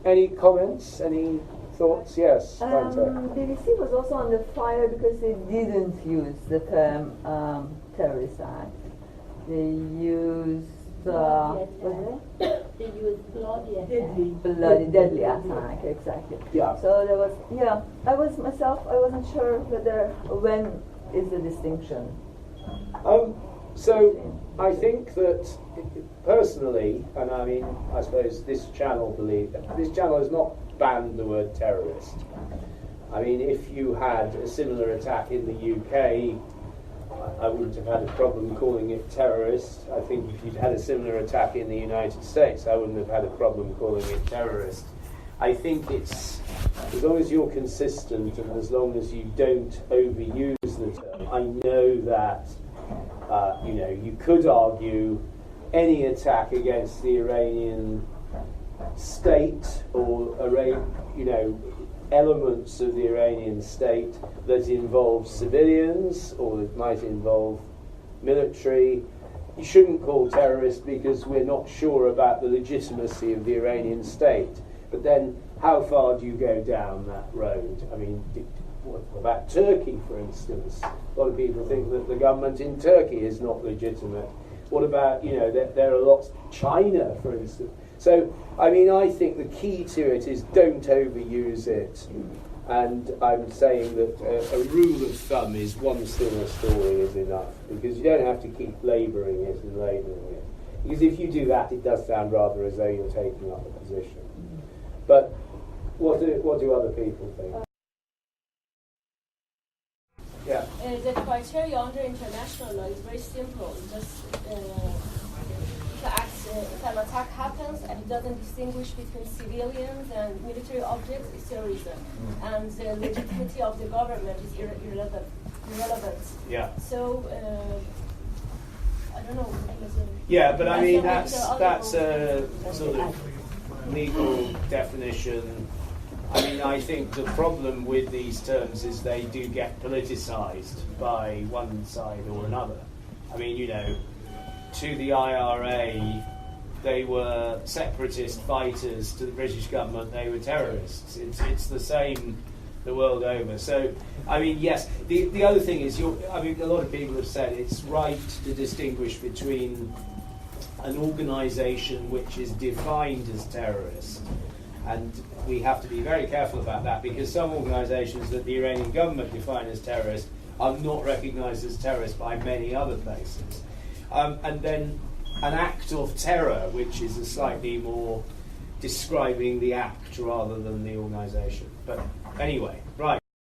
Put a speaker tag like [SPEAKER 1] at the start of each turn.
[SPEAKER 1] Any comments? Any thoughts? Yes.
[SPEAKER 2] BBC was also under fire because they didn't use the term terrorist act. They used
[SPEAKER 3] they used
[SPEAKER 2] deadly attack, exactly.
[SPEAKER 1] Yeah.
[SPEAKER 2] So there was, I wasn't sure when is the distinction.
[SPEAKER 1] So I think that personally, and I mean, I suppose this channel has not banned the word terrorist. I mean, if you had a similar attack in the UK, I wouldn't have had a problem calling it terrorist. I think if you'd had a similar attack in the United States, I wouldn't have had a problem calling it terrorist. I think it's, as long as you're consistent and as long as you don't overuse the term. I know that, you could argue any attack against the Iranian state or, elements of the Iranian state that involve civilians or that might involve military, you shouldn't call terrorist because we're not sure about the legitimacy of the Iranian state. But then how far do you go down that road? I mean, what about Turkey, for instance? A lot of people think that the government in Turkey is not legitimate. What about, there are lots, China, for instance. So, I mean, I think the key to it is don't overuse it. And I'm saying that a rule of thumb is one single story is enough, because you don't have to keep labouring it and labelling it. Because if you do that, it does sound rather as though you're taking up a position. But what do other people think? Yeah.
[SPEAKER 3] The criteria under international law is very simple. Just if an attack happens and it doesn't distinguish between civilians and military objects, it's terrorism. And the legitimacy of the government is irrelevant.
[SPEAKER 1] Yeah.
[SPEAKER 3] So, I don't know.
[SPEAKER 1] Yeah, but I mean, that's a sort of legal definition. I mean, I think the problem with these terms is they do get politicised by one side or another. I mean, to the IRA, they were separatist fighters. To the British government, they were terrorists. It's the same the world over. So, I mean, yes. The other thing is, a lot of people have said it's right to distinguish between an organisation which is defined as terrorist, and we have to be very careful about that, because some organisations that the Iranian government define as terrorist are not recognised as terrorists by many other places. And then an act of terror, which is a slightly more describing the act rather than the organisation. But anyway, right.